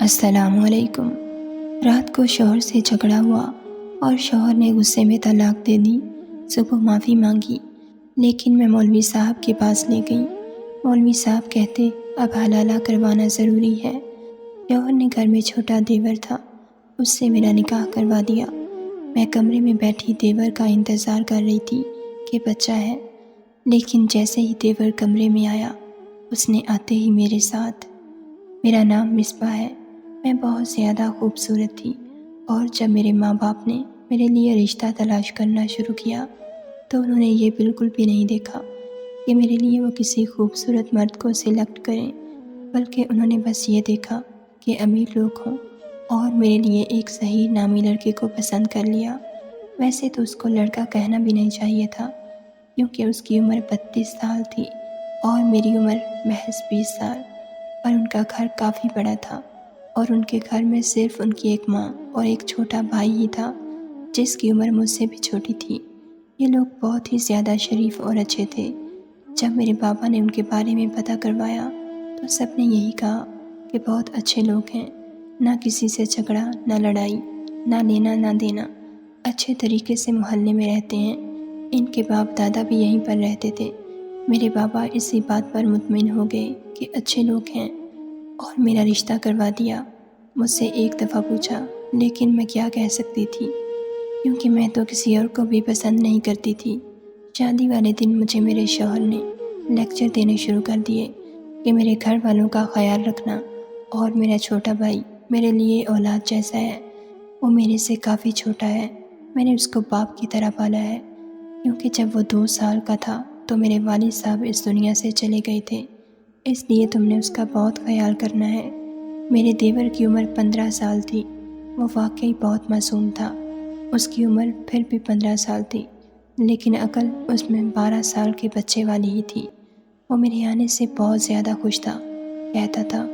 السلام علیکم۔ رات کو شوہر سے جھگڑا ہوا اور شوہر نے غصے میں طلاق دے دی۔ صبح معافی مانگی لیکن میں مولوی صاحب کے پاس لے گئی۔ مولوی صاحب کہتے اب حلالہ کروانا ضروری ہے۔ شوہر نے گھر میں چھوٹا دیور تھا، اس سے میرا نکاح کروا دیا۔ میں کمرے میں بیٹھی دیور کا انتظار کر رہی تھی کہ بچہ ہے، لیکن جیسے ہی دیور کمرے میں آیا اس نے آتے ہی میرے ساتھ۔ میرا نام مصباح ہے، میں بہت زیادہ خوبصورت تھی، اور جب میرے ماں باپ نے میرے لیے رشتہ تلاش کرنا شروع کیا تو انہوں نے یہ بالکل بھی نہیں دیکھا کہ میرے لیے وہ کسی خوبصورت مرد کو سلیکٹ کریں، بلکہ انہوں نے بس یہ دیکھا کہ امیر لوگ ہوں، اور میرے لیے ایک صحیح نامی لڑکے کو پسند کر لیا۔ ویسے تو اس کو لڑکا کہنا بھی نہیں چاہیے تھا، کیونکہ اس کی عمر 32 سال تھی اور میری عمر محض 20 سال، پر ان کا گھر کافی بڑا تھا، اور ان کے گھر میں صرف ان کی ایک ماں اور ایک چھوٹا بھائی ہی تھا جس کی عمر مجھ سے بھی چھوٹی تھی۔ یہ لوگ بہت ہی زیادہ شریف اور اچھے تھے۔ جب میرے بابا نے ان کے بارے میں پتہ کروایا تو سب نے یہی کہا کہ بہت اچھے لوگ ہیں، نہ کسی سے جھگڑا، نہ لڑائی، نہ لینا نہ دینا، اچھے طریقے سے محلے میں رہتے ہیں۔ ان کے باپ دادا بھی یہیں پر رہتے تھے۔ میرے بابا اسی بات پر مطمئن ہو گئے کہ اچھے لوگ ہیں اور میرا رشتہ کروا دیا۔ مجھ سے ایک دفعہ پوچھا، لیکن میں کیا کہہ سکتی تھی، کیونکہ میں تو کسی اور کو بھی پسند نہیں کرتی تھی۔ شادی والے دن مجھے میرے شوہر نے لیکچر دینے شروع کر دیے کہ میرے گھر والوں کا خیال رکھنا، اور میرا چھوٹا بھائی میرے لیے اولاد جیسا ہے۔ وہ میرے سے کافی چھوٹا ہے، میں نے اس کو باپ کی طرح پالا ہے، کیونکہ جب وہ 2 سال کا تھا تو میرے والد صاحب اس دنیا سے چلے گئے تھے، اس لیے تم نے اس کا بہت خیال کرنا ہے۔ میرے دیور کی عمر 15 سال تھی، وہ واقعی بہت معصوم تھا۔ اس کی عمر پھر بھی 15 سال تھی، لیکن عقل اس میں 12 سال کے بچے والی ہی تھی۔ وہ میرے آنے سے بہت زیادہ خوش تھا، کہتا تھا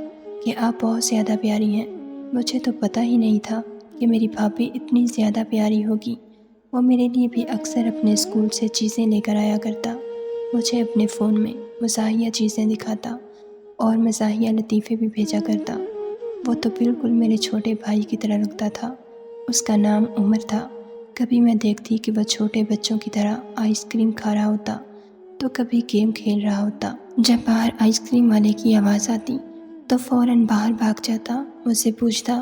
کہ آپ بہت زیادہ پیاری ہیں۔ مجھے تو پتہ ہی نہیں تھا کہ میری بھابھی اتنی زیادہ پیاری ہوگی۔ وہ میرے لیے بھی اکثر اپنے اسکول سے چیزیں لے کر آیا کرتا، مجھے اپنے فون میں مزاحیہ چیزیں دکھاتا اور مزاحیہ لطیفے بھی بھیجا کرتا۔ وہ تو بالکل میرے چھوٹے بھائی کی طرح لگتا تھا۔ اس کا نام عمر تھا۔ کبھی میں دیکھتی کہ وہ چھوٹے بچوں کی طرح آئس کریم کھا رہا ہوتا تو کبھی گیم کھیل رہا ہوتا۔ جب باہر آئس کریم والے کی آواز آتی تو فوراً باہر بھاگ جاتا، مجھ سے پوچھتا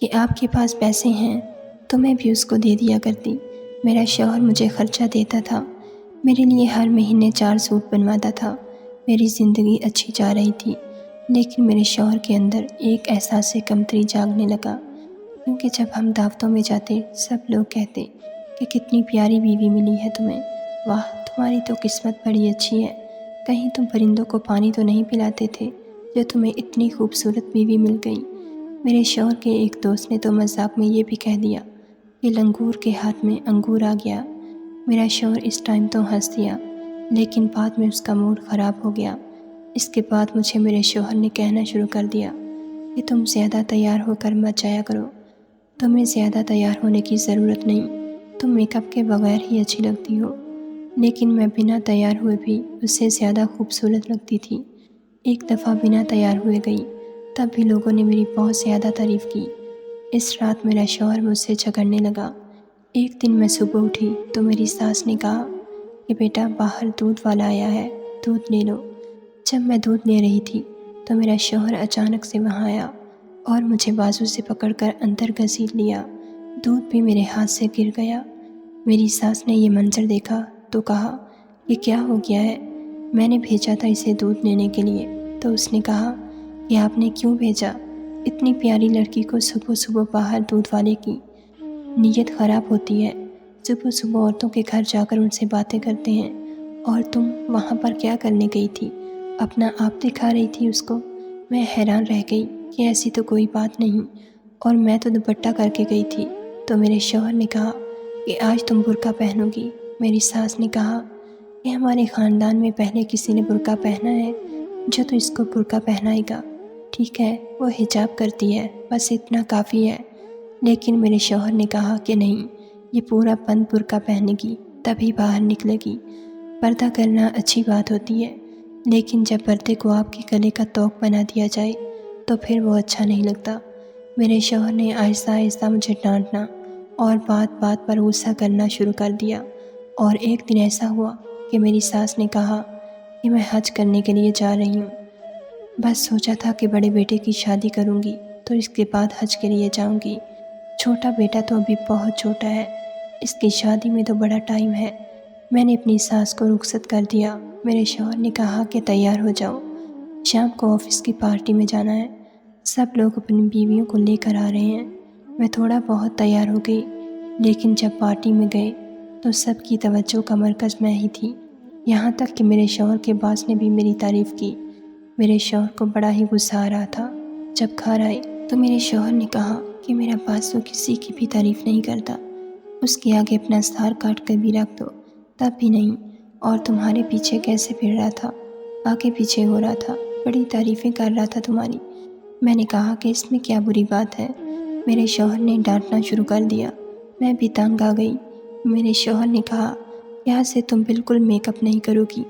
کہ آپ کے پاس پیسے ہیں، تو میں بھی اس کو دے دیا کرتی۔ میرا شوہر مجھے خرچہ دیتا تھا، میرے لیے ہر مہینے 4 سوٹ بنواتا تھا۔ میری زندگی اچھی جا رہی تھی، لیکن میرے شوہر کے اندر ایک احساس کمتری جاگنے لگا، کیونکہ جب ہم دعوتوں میں جاتے سب لوگ کہتے کہ کتنی پیاری بیوی ملی ہے تمہیں، واہ تمہاری تو قسمت بڑی اچھی ہے، کہیں تم پرندوں کو پانی تو نہیں پلاتے تھے جو تمہیں اتنی خوبصورت بیوی مل گئی۔ میرے شوہر کے ایک دوست نے تو مذاق میں یہ بھی کہہ دیا کہ لنگور کے ہاتھ میں انگور آ گیا۔ میرا شوہر اس ٹائم تو ہنس دیا، لیکن بعد میں اس کا موڈ خراب ہو گیا۔ اس کے بعد مجھے میرے شوہر نے کہنا شروع کر دیا کہ تم زیادہ تیار ہو کر مت جایا کرو، تمہیں زیادہ تیار ہونے کی ضرورت نہیں، تم میک اپ کے بغیر ہی اچھی لگتی ہو۔ لیکن میں بنا تیار ہوئے بھی اس سے زیادہ خوبصورت لگتی تھی۔ ایک دفعہ بنا تیار ہوئے گئی، تب بھی لوگوں نے میری بہت زیادہ تعریف کی۔ اس رات میرا شوہر مجھ سے جھگڑنے لگا۔ ایک دن میں صبح اٹھی تو میری ساس نے کہا کہ بیٹا باہر دودھ والا آیا ہے، دودھ لے لو۔ جب میں دودھ لے رہی تھی تو میرا شوہر اچانک سے وہاں آیا اور مجھے بازو سے پکڑ کر اندر گھسیٹ لیا، دودھ بھی میرے ہاتھ سے گر گیا۔ میری ساس نے یہ منظر دیکھا تو کہا یہ کیا ہو گیا ہے؟ میں نے بھیجا تھا اسے دودھ لینے کے لیے، تو اس نے کہا کہ آپ نے کیوں بھیجا؟ اتنی پیاری لڑکی کو صبح صبح باہر دودھ والے کی نیت خراب ہوتی ہے۔ صبح صبح عورتوں کے گھر جا کر ان سے باتیں کرتے ہیں، اور تم وہاں پر کیا کرنے گئی تھی؟ اپنا آپ دکھا رہی تھی اس کو؟ میں حیران رہ گئی کہ ایسی تو کوئی بات نہیں، اور میں تو دوپٹہ کر کے گئی تھی۔ تو میرے شوہر نے کہا کہ آج تم برقع پہنو گی۔ میری ساس نے کہا کہ ہمارے خاندان میں پہلے کسی نے برقع پہنا ہے جو تو اس کو برقع پہنائے گا۔ ٹھیک ہے وہ حجاب کرتی ہے، بس اتنا کافی ہے۔ لیکن میرے شوہر نے کہا کہ نہیں، یہ پورا بند برقع پہنے گی تبھی باہر نکلے گی۔ پردہ کرنا اچھی بات ہوتی ہے، لیکن جب پردے کو آپ کے گلے کا توق بنا دیا جائے تو پھر وہ اچھا نہیں لگتا۔ میرے شوہر نے آہستہ آہستہ مجھے ڈانٹنا اور بات بات پر غصہ کرنا شروع کر دیا، اور ایک دن ایسا ہوا کہ میری ساس نے کہا کہ میں حج کرنے کے لیے جا رہی ہوں۔ بس سوچا تھا کہ بڑے بیٹے کی شادی کروں گی تو اس کے بعد حج کے لیے جاؤں گی، چھوٹا بیٹا تو ابھی بہت چھوٹا ہے، اس کی شادی میں تو بڑا ٹائم ہے۔ میں نے اپنی ساس کو رخصت کر دیا۔ میرے شوہر نے کہا کہ تیار ہو جاؤ، شام کو آفس کی پارٹی میں جانا ہے، سب لوگ اپنی بیویوں کو لے کر آ رہے ہیں۔ میں تھوڑا بہت تیار ہو گئی، لیکن جب پارٹی میں گئے تو سب کی توجہ کا مرکز میں ہی تھی، یہاں تک کہ میرے شوہر کے باس نے بھی میری تعریف کی۔ میرے شوہر کو بڑا ہی غصہ آ رہا تھا۔ جب گھر آئے تو میرے شوہر نے کہا کہ میرا باس تو کسی کی بھی تعریف نہیں کرتا، اس کے آگے اپنا سار کاٹ کر بھی رکھ دو تب بھی نہیں، اور تمہارے پیچھے کیسے پھر رہا تھا، آگے پیچھے ہو رہا تھا، بڑی تعریفیں کر رہا تھا تمہاری۔ میں نے کہا کہ اس میں کیا بری بات ہے؟ میرے شوہر نے ڈانٹنا شروع کر دیا۔ میں بھی تنگ آ گئی۔ میرے شوہر نے کہا کہ آج سے تم بالکل میک اپ نہیں کرو گی۔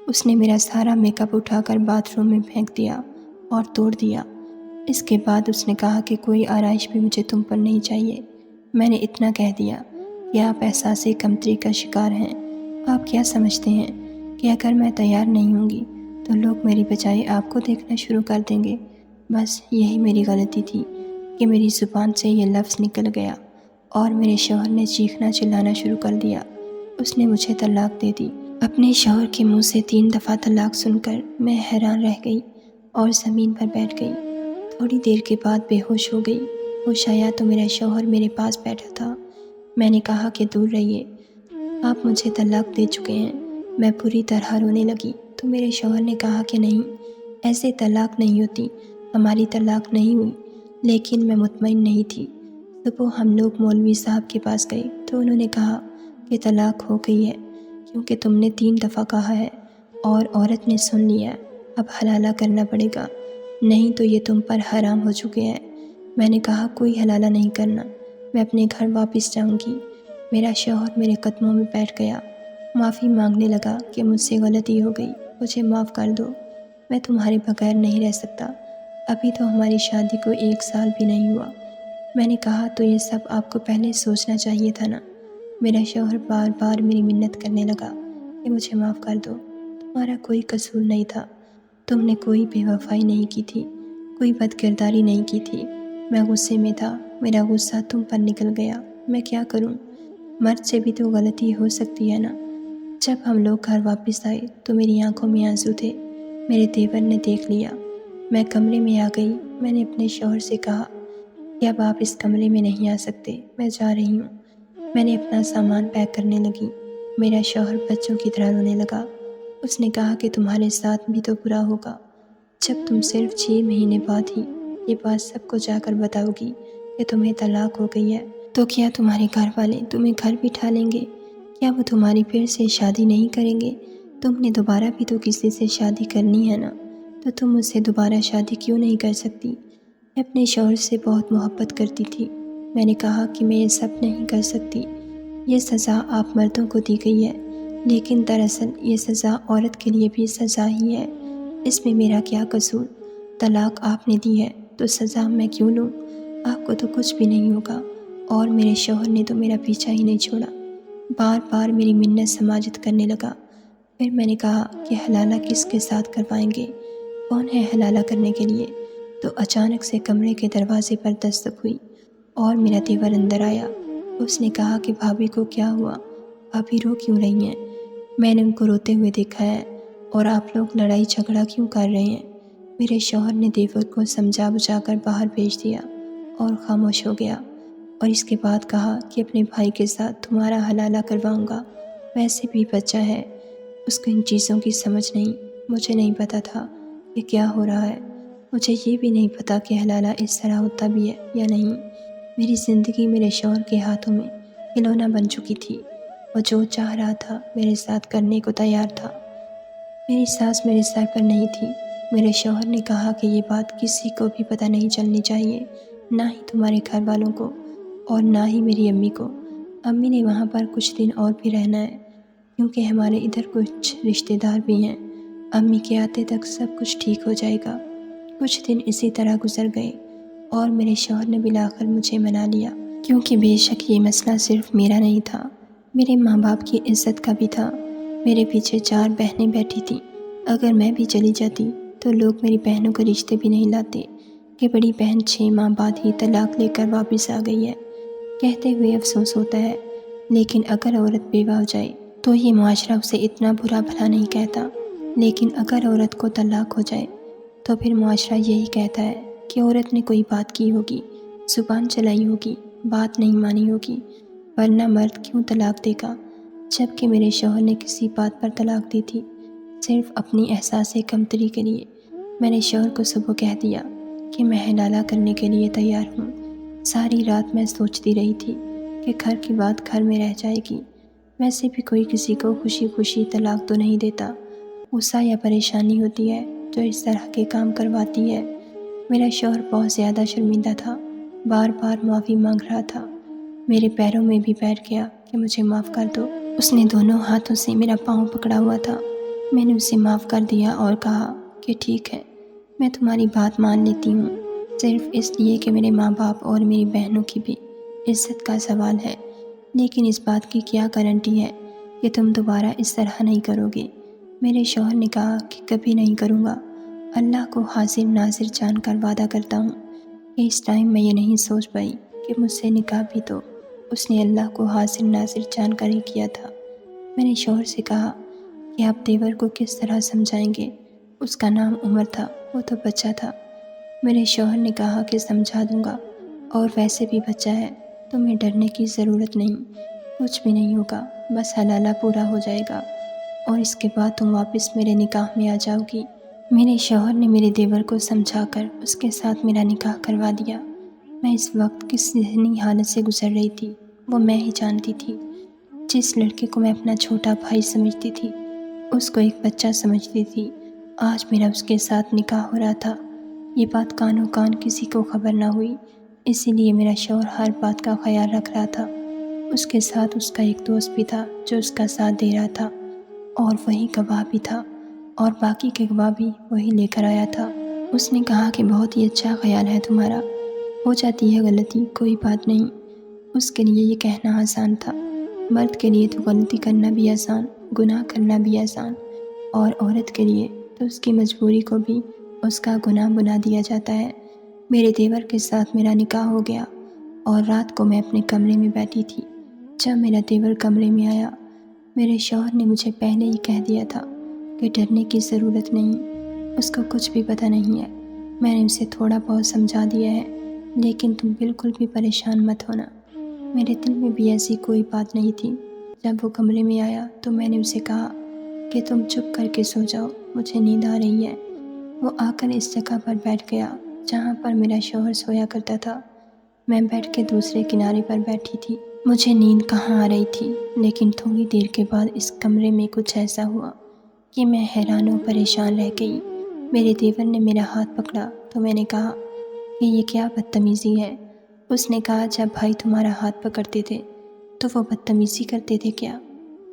اس نے میرا سارا میک اپ اٹھا کر باتھ روم میں پھینک دیا اور توڑ دیا۔ اس کے بعد اس نے کہا کہ کوئی آرائش بھی مجھے تم پر نہیں چاہیے۔ میں نے اتنا کہہ دیا کہ آپ احساس کمتری کا شکار ہیں۔ آپ کیا سمجھتے ہیں کہ اگر میں تیار نہیں ہوں گی تو لوگ میری بجائے آپ کو دیکھنا شروع کر دیں گے؟ بس یہی میری غلطی تھی کہ میری زبان سے یہ لفظ نکل گیا اور میرے شوہر نے چیخنا چلانا شروع کر دیا۔ اس نے مجھے طلاق دے دی۔ اپنے شوہر کے منہ سے 3 دفعہ طلاق سن کر میں حیران رہ گئی اور زمین پر بیٹھ گئی۔ تھوڑی دیر کے بعد بے ہوش ہو گئی۔ ہوش آیا تو میرا شوہر میرے پاس بیٹھا تھا۔ میں نے کہا کہ دور رہیے، آپ مجھے طلاق دے چکے ہیں۔ میں پوری طرح رونے لگی تو میرے شوہر نے کہا کہ نہیں، ایسے طلاق نہیں ہوتی، ہماری طلاق نہیں ہوئی۔ لیکن میں مطمئن نہیں تھی۔ صبح ہم لوگ مولوی صاحب کے پاس گئے تو انہوں نے کہا کہ طلاق ہو گئی ہے کیونکہ تم نے 3 دفعہ کہا ہے اور عورت نے سن لیا ہے، اب حلالہ کرنا پڑے گا، نہیں تو یہ تم پر حرام ہو چکے ہیں۔ میں نے کہا کوئی حلالہ نہیں کرنا، میں اپنے گھر واپس جاؤں گی۔ میرا شوہر میرے قدموں میں بیٹھ گیا، معافی مانگنے لگا کہ مجھ سے غلطی ہو گئی، مجھے معاف کر دو، میں تمہارے بغیر نہیں رہ سکتا، ابھی تو ہماری شادی کو 1 سال بھی نہیں ہوا۔ میں نے کہا تو یہ سب آپ کو پہلے سوچنا چاہیے تھا نا۔ میرا شوہر بار بار میری منت کرنے لگا کہ مجھے معاف کر دو، تمہارا کوئی قصور نہیں تھا، تم نے کوئی بے وفائی نہیں کی تھی، کوئی بد کرداری نہیں کی تھی۔ میں غصے میں تھا، میرا غصہ تم پر نکل گیا، میں کیا کروں؟ مرد سے بھی تو غلطی ہو سکتی ہے نا۔ جب ہم لوگ گھر واپس آئے تو میری آنکھوں میں آنسو تھے۔ میرے دیور نے دیکھ لیا۔ میں کمرے میں آ گئی۔ میں نے اپنے شوہر سے کہا کہ اب آپ اس کمرے میں نہیں آ سکتے، میں جا رہی ہوں۔ میں نے اپنا سامان پیک کرنے لگی۔ میرا شوہر بچوں کی طرح رونے لگا۔ اس نے کہا کہ تمہارے ساتھ بھی تو برا ہوگا جب تم صرف 6 مہینے بعد ہی یہ بات سب کو جا کر بتاؤ گی کہ تمہیں طلاق ہو گئی ہے، تو کیا تمہارے گھر والے تمہیں گھر بٹھا لیں گے؟ کیا وہ تمہاری پھر سے شادی نہیں کریں گے؟ تم نے دوبارہ بھی تو کسی سے شادی کرنی ہے نا، تو تم مجھ سے دوبارہ شادی کیوں نہیں کر سکتی؟ میں اپنے شوہر سے بہت محبت کرتی تھی۔ میں نے کہا کہ میں یہ سب نہیں کر سکتی، یہ سزا آپ مردوں کو دی گئی ہے، لیکن دراصل یہ سزا عورت کے لیے بھی سزا ہی ہے، اس میں میرا کیا قصور؟ طلاق آپ نے دی ہے تو سزا میں کیوں لوں؟ آپ کو تو کچھ بھی نہیں ہوگا۔ اور میرے شوہر نے تو میرا پیچھا ہی نہیں چھوڑا، بار بار میری منت سماجت کرنے لگا۔ پھر میں نے کہا کہ حلالہ کس کے ساتھ کروائیں گے؟ کون ہے حلالہ کرنے کے لیے؟ تو اچانک سے کمرے کے دروازے پر دستک ہوئی اور میرا دیور اندر آیا۔ اس نے کہا کہ بھابھی کو کیا ہوا؟ بھابھی رو کیوں رہی ہیں؟ میں نے ان کو روتے ہوئے دیکھا ہے، اور آپ لوگ لڑائی جھگڑا کیوں کر رہے ہیں؟ میرے شوہر نے دیور کو سمجھا بجھا کر باہر بھیج دیا اور خاموش ہو گیا، اور اس کے بعد کہا کہ اپنے بھائی کے ساتھ تمہارا حلالہ کرواؤں گا، ویسے بھی بچہ ہے، اس کو ان چیزوں کی سمجھ نہیں۔ مجھے نہیں پتا تھا کہ کیا ہو رہا ہے، مجھے یہ بھی نہیں پتا کہ حلالہ اس طرح ہوتا بھی ہے یا نہیں۔ میری زندگی میرے شوہر کے ہاتھوں میں کھلونا بن چکی تھی، وہ جو چاہ رہا تھا میرے ساتھ کرنے کو تیار تھا۔ میری سانس میرے سر پر نہیں تھی۔ میرے شوہر نے کہا کہ یہ بات کسی کو بھی پتہ نہیں چلنی چاہیے، نہ ہی تمہارے گھر والوں کو اور نہ ہی میری امی کو۔ امی نے وہاں پر کچھ دن اور بھی رہنا ہے کیونکہ ہمارے ادھر کچھ رشتہ دار بھی ہیں۔ امی کے آتے تک سب کچھ ٹھیک ہو جائے گا۔ کچھ دن اسی طرح گزر گئے۔ اور میرے شوہر نے بلاخر مجھے منا لیا، کیونکہ بے شک یہ مسئلہ صرف میرا نہیں تھا، میرے ماں باپ کی عزت کا بھی تھا۔ میرے پیچھے 4 بہنیں بیٹھی تھیں۔ اگر میں بھی چلی جاتی تو لوگ میری بہنوں کے رشتے بھی نہیں لاتے کہ بڑی بہن 6 ماہ بعد ہی طلاق لے کر واپس آ گئی ہے۔ کہتے ہوئے افسوس ہوتا ہے، لیکن اگر عورت بیوہ ہو جائے تو یہ معاشرہ اسے اتنا برا بھلا نہیں کہتا، لیکن اگر عورت کو طلاق ہو جائے تو پھر معاشرہ یہی کہتا ہے کہ عورت نے کوئی بات کی ہوگی، زبان چلائی ہوگی، بات نہیں مانی ہوگی، ورنہ مرد کیوں طلاق دے گا؟ جبکہ میرے شوہر نے کسی بات پر طلاق دی تھی، صرف اپنی احساس کمتری کے لیے۔ میں نے شوہر کو صبح کہہ دیا کہ میں حلالہ کرنے کے لیے تیار ہوں۔ ساری رات میں سوچتی رہی تھی کہ گھر کی بات گھر میں رہ جائے گی، ویسے بھی کوئی کسی کو خوشی خوشی طلاق تو نہیں دیتا، غصہ یا پریشانی ہوتی ہے جو اس طرح کے کام کرواتی ہے۔ میرا شوہر بہت زیادہ شرمندہ تھا، بار بار معافی مانگ رہا تھا، میرے پیروں میں بھی بیٹھ گیا کہ مجھے معاف کر دو۔ اس نے دونوں ہاتھوں سے میرا پاؤں پکڑا ہوا تھا۔ میں نے اسے معاف کر دیا اور کہا کہ ٹھیک ہے، میں تمہاری بات مان لیتی ہوں، صرف اس لیے کہ میرے ماں باپ اور میری بہنوں کی بھی عزت کا سوال ہے، لیکن اس بات کی کیا گارنٹی ہے کہ تم دوبارہ اس طرح نہیں کرو گے؟ میرے شوہر نے کہا کہ کبھی نہیں کروں گا، اللہ کو حاضر ناظر جان کر وعدہ کرتا ہوں کہ اس ٹائم میں یہ نہیں سوچ پائی کہ مجھ سے نکاح بھی تو اس نے اللہ کو حاضر ناظر جان کر ہی کیا تھا۔ میں نے شوہر سے کہا کہ آپ دیور کو کس طرح سمجھائیں گے؟ اس کا نام عمر تھا، وہ تو بچہ تھا۔ میرے شوہر نے کہا کہ سمجھا دوں گا، اور ویسے بھی بچہ ہے، تمہیں ڈرنے کی ضرورت نہیں، کچھ بھی نہیں ہوگا، بس حلالہ پورا ہو جائے گا اور اس کے بعد تم واپس میرے نکاح میں آ جاؤ گی۔ میرے شوہر نے میرے دیور کو سمجھا کر اس کے ساتھ میرا نکاح کروا دیا۔ میں اس وقت کس ذہنی حالت سے گزر رہی تھی وہ میں ہی جانتی تھی۔ جس لڑکے کو میں اپنا چھوٹا بھائی سمجھتی تھی، اس کو ایک بچہ سمجھتی تھی، آج میرا اس کے ساتھ نکاح ہو رہا تھا۔ یہ بات کانوں کان کسی کو خبر نہ ہوئی، اسی لیے میرا شوہر ہر بات کا خیال رکھ رہا تھا۔ اس کے ساتھ اس کا ایک دوست بھی تھا جو اس کا ساتھ دے رہا تھا، اور وہی گواہ بھی تھا، اور باقی کے گواہ بھی وہی لے کر آیا تھا۔ اس نے کہا کہ بہت ہی اچھا خیال ہے تمہارا، ہو جاتی ہے غلطی، کوئی بات نہیں۔ اس کے لیے یہ کہنا آسان تھا، مرد کے لیے تو غلطی کرنا بھی آسان، گناہ کرنا بھی آسان، اور عورت کے لیے تو اس کی مجبوری کو بھی اس کا گناہ بنا دیا جاتا ہے۔ میرے دیور کے ساتھ میرا نکاح ہو گیا، اور رات کو میں اپنے کمرے میں بیٹھی تھی۔ جب میرا دیور کمرے میں آیا، میرے شوہر نے مجھے پہلے ہی کہہ دیا تھا کہ ڈرنے کی ضرورت نہیں، اس کو کچھ بھی پتہ نہیں ہے۔ میں نے اسے تھوڑا بہت سمجھا دیا ہے، لیکن تم بالکل بھی پریشان مت ہونا۔ میرے دل میں بھی ایسی کوئی بات نہیں تھی۔ جب وہ کمرے میں آیا تو میں نے اسے کہا کہ تم چپ کر کے سو جاؤ، مجھے نیند آ رہی ہے۔ وہ آ کر اس جگہ پر بیٹھ گیا جہاں پر میرا شوہر سویا کرتا تھا۔ میں بیٹھ کے دوسرے کنارے پر بیٹھی تھی۔ مجھے نیند کہاں آ رہی تھی، لیکن تھوڑی دیر کے بعد اس کمرے میں کچھ ایسا ہوا کہ میں حیران و پریشان رہ گئی۔ میرے دیور نے میرا ہاتھ پکڑا تو میں نے کہا کہ یہ کیا بدتمیزی ہے؟ اس نے کہا جب بھائی تمہارا ہاتھ پکڑتے تھے تو وہ بدتمیزی کرتے تھے کیا؟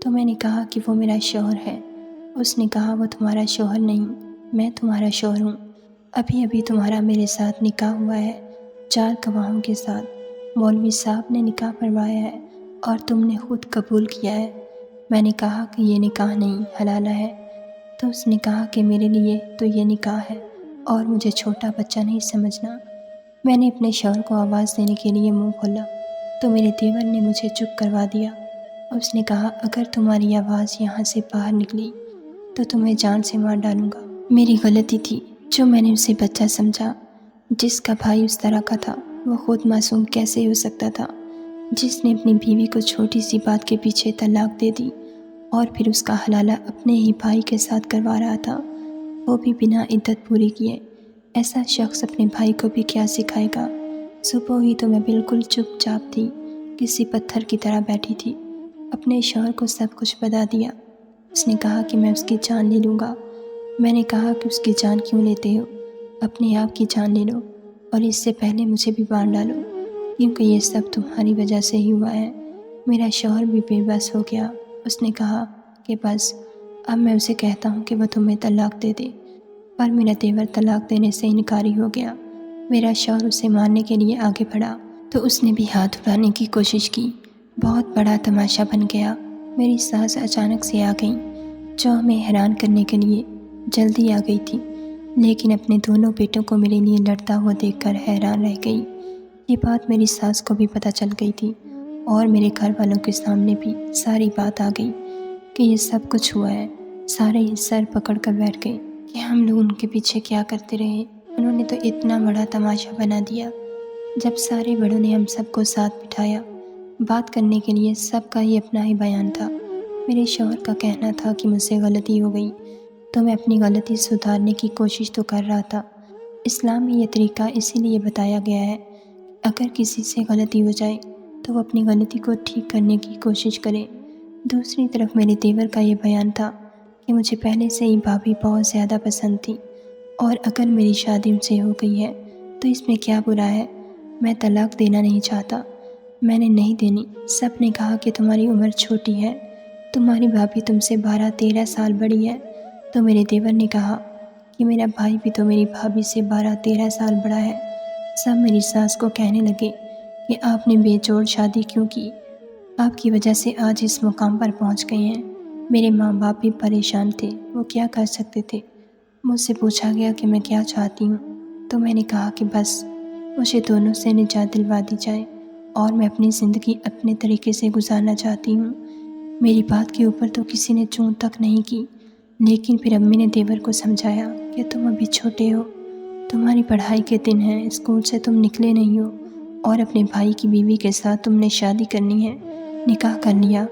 تو میں نے کہا کہ وہ میرا شوہر ہے۔ اس نے کہا وہ تمہارا شوہر نہیں، میں تمہارا شوہر ہوں۔ ابھی ابھی تمہارا میرے ساتھ نکاح ہوا ہے، 4 گواہوں کے ساتھ، مولوی صاحب نے نکاح پڑھوایا ہے اور تم نے خود قبول کیا ہے۔ میں نے کہا کہ یہ نکاح نہیں، حلالہ ہے۔ تو اس نے کہا کہ میرے لیے تو یہ نکاح ہے، اور مجھے چھوٹا بچہ نہیں سمجھنا۔ میں نے اپنے شوہر کو آواز دینے کے لیے منہ کھولا تو میرے دیور نے مجھے چپ کروا دیا۔ اس نے کہا اگر تمہاری آواز یہاں سے باہر نکلی تو تمہیں جان سے مار ڈالوں گا۔ میری غلطی تھی جو میں نے اسے بچہ سمجھا۔ جس کا بھائی اس طرح کا تھا وہ خود معصوم کیسے ہو سکتا تھا؟ جس نے اپنی بیوی کو چھوٹی سی بات کے پیچھے طلاق دے دی اور پھر اس کا حلالہ اپنے ہی بھائی کے ساتھ کروا رہا تھا، وہ بھی بنا عدت پوری کیے، ایسا شخص اپنے بھائی کو بھی کیا سکھائے گا؟ صبح ہی تو میں بالکل چپ چاپ تھی، کسی پتھر کی طرح بیٹھی تھی۔ اپنے شوہر کو سب کچھ بتا دیا۔ اس نے کہا کہ میں اس کی جان لے لوں گا۔ میں نے کہا کہ اس کی جان کیوں لیتے ہو؟ اپنے آپ کی جان لے لو، اور اس سے پہلے مجھے بھی باندھ ڈالو، کیونکہ یہ سب تمہاری وجہ سے ہی ہوا ہے۔ میرا شوہر بھی بے بس ہو گیا۔ اس نے کہا کہ بس اب میں اسے کہتا ہوں کہ وہ تمہیں طلاق دے دے، پر میرا دیور طلاق دینے سے انکاری ہو گیا۔ میرا شوہر اسے مارنے کے لیے آگے بڑھا تو اس نے بھی ہاتھ اٹھانے کی کوشش کی۔ بہت بڑا تماشا بن گیا۔ میری ساس اچانک سے آ گئیں جو ہمیں حیران کرنے کے لیے جلدی آ گئی تھی، لیکن اپنے دونوں بیٹوں کو میرے لیے لڑتا ہوا دیکھ کر حیران رہ گئی۔ یہ بات میری ساس کو بھی پتہ چل گئی تھی اور میرے گھر والوں کے سامنے بھی ساری بات آ گئی کہ یہ سب کچھ ہوا ہے۔ سارے ہی سر پکڑ کر بیٹھ گئے کہ ہم لوگ ان کے پیچھے کیا کرتے رہے۔ انہوں نے تو اتنا بڑا تماشا بنا دیا۔ جب سارے بڑوں نے ہم سب کو ساتھ بٹھایا بات کرنے کے لیے، سب کا ہی اپنا ہی بیان تھا۔ میرے شوہر کا کہنا تھا کہ مجھ سے غلطی ہو گئی تو میں اپنی غلطی سدھارنے کی کوشش تو کر رہا تھا۔ اسلام میں یہ طریقہ اسی لیے بتایا گیا ہے، اگر کسی سے غلطی ہو جائے تو وہ اپنی غلطی کو ٹھیک کرنے کی کوشش کرے۔ دوسری طرف میرے دیور کا یہ بیان تھا کہ مجھے پہلے سے ہی بھابھی بہت زیادہ پسند تھی اور اگر میری شادی ان سے ہو گئی ہے تو اس میں کیا برا ہے۔ میں طلاق دینا نہیں چاہتا۔ میں نے نہیں دینی۔ سب نے کہا کہ تمہاری عمر چھوٹی ہے، تمہاری بھابھی تم سے 12-13 سال بڑی ہے۔ تو میرے دیور نے کہا کہ میرا بھائی بھی تو میری بھابھی سے 12-13 سال بڑا ہے۔ سب میری ساس کو کہنے لگے کہ آپ نے بے جوڑ شادی کیوں کی، آپ کی وجہ سے آج اس مقام پر پہنچ گئے ہیں۔ میرے ماں باپ بھی پریشان تھے، وہ کیا کر سکتے تھے۔ مجھ سے پوچھا گیا کہ میں کیا چاہتی ہوں تو میں نے کہا کہ بس مجھے دونوں سے نجات دلوا دی جائے اور میں اپنی زندگی اپنے طریقے سے گزارنا چاہتی ہوں۔ میری بات کے اوپر تو کسی نے چون تک نہیں کی، لیکن پھر امی نے دیور کو سمجھایا کہ تم ابھی چھوٹے ہو، تمہاری پڑھائی کے دن ہیں، اسکول سے تم نکلے نہیں ہو اور اپنے بھائی کی بیوی کے ساتھ تم نے شادی کرنی ہے، نکاح کر لیا۔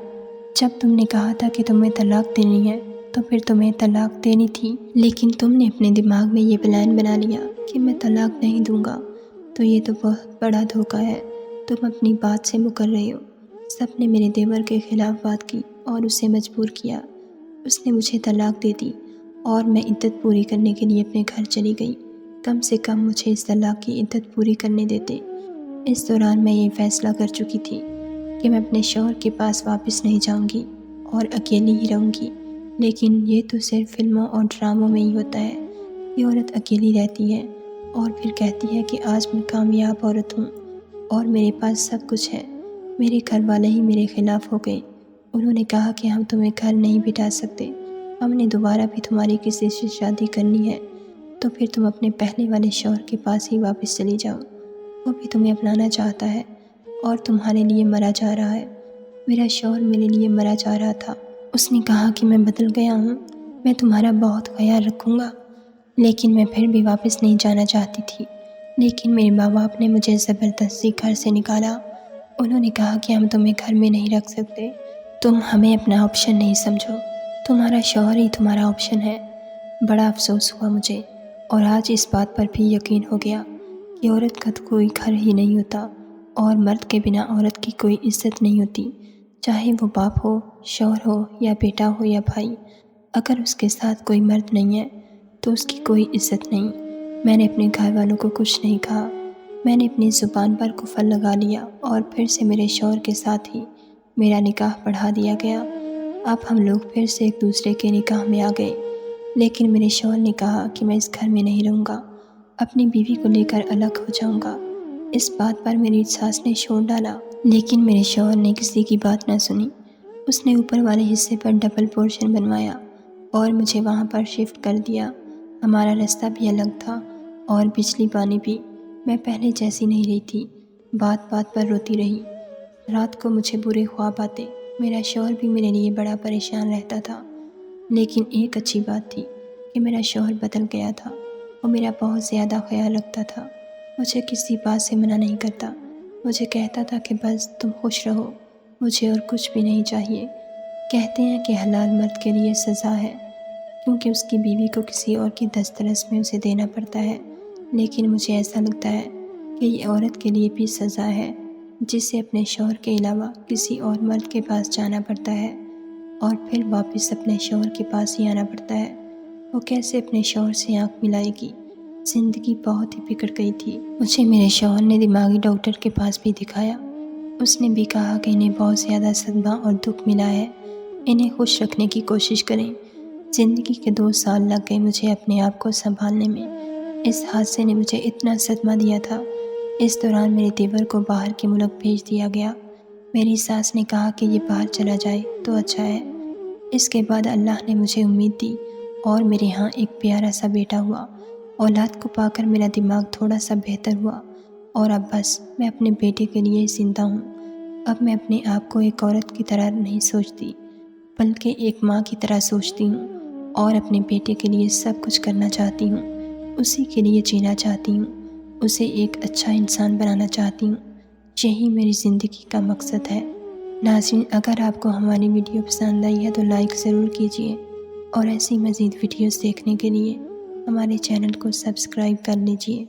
جب تم نے کہا تھا کہ تمہیں طلاق دینی ہے تو پھر تمہیں طلاق دینی تھی، لیکن تم نے اپنے دماغ میں یہ پلان بنا لیا کہ میں طلاق نہیں دوں گا، تو یہ تو بہت بڑا دھوکہ ہے۔ تم اپنی بات سے مکر رہے ہو۔ سب نے میرے دیور کے خلاف بات کی اور اسے مجبور کیا۔ اس نے مجھے طلاق دے دی اور میں عدت پوری کرنے کے لیے اپنے گھر چلی گئی۔ کم سے کم مجھے اس طلاق کی عدت پوری کرنے دیتے۔ اس دوران میں یہ فیصلہ کر چکی تھی کہ میں اپنے شوہر کے پاس واپس نہیں جاؤں گی اور اکیلی ہی رہوں گی، لیکن یہ تو صرف فلموں اور ڈراموں میں ہی ہوتا ہے۔ یہ عورت اکیلی رہتی ہے اور پھر کہتی ہے کہ آج میں کامیاب عورت ہوں اور میرے پاس سب کچھ ہے۔ میرے گھر والے ہی میرے خلاف ہو گئے۔ انہوں نے کہا کہ ہم تمہیں گھر نہیں بٹھا سکتے، ہم نے دوبارہ بھی تمہاری کسی سے شادی کرنی ہے تو پھر تم اپنے پہلے والے شوہر کے پاس ہی واپس چلی جاؤ، وہ بھی تمہیں اپنانا چاہتا ہے اور تمہارے لیے مرا جا رہا ہے۔ میرا شوہر میرے لیے مرا جا رہا تھا۔ اس نے کہا کہ میں بدل گیا ہوں، میں تمہارا بہت خیال رکھوں گا، لیکن میں پھر بھی واپس نہیں جانا چاہتی تھی۔ لیکن میرے ماں باپ نے مجھے زبردستی گھر سے نکالا۔ انہوں نے کہا کہ ہم تمہیں گھر میں نہیں رکھ سکتے، تم ہمیں اپنا آپشن نہیں سمجھو، تمہارا شوہر ہی تمہارا آپشن ہے۔ بڑا افسوس ہوا مجھے اور آج اس بات پر بھی یقین ہو گیا کہ عورت کا تو کوئی گھر ہی نہیں ہوتا اور مرد کے بنا عورت کی کوئی عزت نہیں ہوتی، چاہے وہ باپ ہو، شوہر ہو یا بیٹا ہو یا بھائی۔ اگر اس کے ساتھ کوئی مرد نہیں ہے تو اس کی کوئی عزت نہیں۔ میں نے اپنے گھر والوں کو کچھ نہیں کہا۔ میں نے اپنی زبان پر قفل لگا لیا اور پھر سے میرے شوہر کے ساتھ ہی میرا نکاح پڑھا دیا گیا۔ اب ہم لوگ پھر سے ایک دوسرے کے نکاح میں آ گئے، لیکن میرے شوہر نے کہا کہ میں اس گھر میں نہیں رہوں گا، اپنی بیوی کو لے کر الگ ہو جاؤں گا۔ اس بات پر میری ساس نے شور ڈالا، لیکن میرے شوہر نے کسی کی بات نہ سنی۔ اس نے اوپر والے حصے پر ڈبل پورشن بنوایا اور مجھے وہاں پر شفٹ کر دیا۔ ہمارا راستہ بھی الگ تھا اور بجلی پانی بھی۔ میں پہلے جیسی نہیں رہی تھی، بات بات پر روتی رہی۔ رات کو مجھے برے خواب آتے۔ میرا شوہر بھی میرے لیے بڑا پریشان رہتا تھا، لیکن ایک اچھی بات تھی کہ میرا شوہر بدل گیا تھا، وہ میرا بہت زیادہ خیال رکھتا تھا، مجھے کسی بات سے منع نہیں کرتا، مجھے کہتا تھا کہ بس تم خوش رہو، مجھے اور کچھ بھی نہیں چاہیے۔ کہتے ہیں کہ حلال مرد کے لیے سزا ہے کیونکہ اس کی بیوی کو کسی اور کی دسترس میں اسے دینا پڑتا ہے، لیکن مجھے ایسا لگتا ہے کہ یہ عورت کے لیے بھی سزا ہے جسے اپنے شوہر کے علاوہ کسی اور مرد کے پاس جانا پڑتا ہے اور پھر واپس اپنے شوہر کے پاس ہی آنا پڑتا ہے۔ وہ کیسے اپنے شوہر سے آنکھ ملائے گی؟ زندگی بہت ہی بگڑ گئی تھی۔ مجھے میرے شوہر نے دماغی ڈاکٹر کے پاس بھی دکھایا۔ اس نے بھی کہا کہ انہیں بہت زیادہ صدمہ اور دکھ ملا ہے، انہیں خوش رکھنے کی کوشش کریں۔ زندگی کے 2 سال لگ گئے مجھے اپنے آپ کو سنبھالنے میں۔ اس حادثے نے مجھے اتنا صدمہ دیا تھا۔ اس دوران میرے دیور کو باہر کے ملک بھیج دیا گیا۔ میری ساس نے کہا کہ یہ باہر چلا جائے تو اچھا ہے۔ اس کے بعد اللہ نے مجھے امید دی اور میرے ہاں ایک پیارا سا بیٹا ہوا۔ اولاد کو پا کر میرا دماغ تھوڑا سا بہتر ہوا اور اب بس میں اپنے بیٹے کے لیے زندہ ہوں۔ اب میں اپنے آپ کو ایک عورت کی طرح نہیں سوچتی بلکہ ایک ماں کی طرح سوچتی ہوں اور اپنے بیٹے کے لیے سب کچھ کرنا چاہتی ہوں، اسی کے لیے جینا چاہتی ہوں، اسے ایک اچھا انسان بنانا چاہتی ہوں۔ یہی میری زندگی کا مقصد ہے۔ ناظرین، اگر آپ کو ہماری ویڈیو پسند آئی ہے تو لائک ضرور کیجیے اور ایسی مزید ویڈیوز دیکھنے کے لیے ہمارے چینل کو سبسکرائب کر لیجیے۔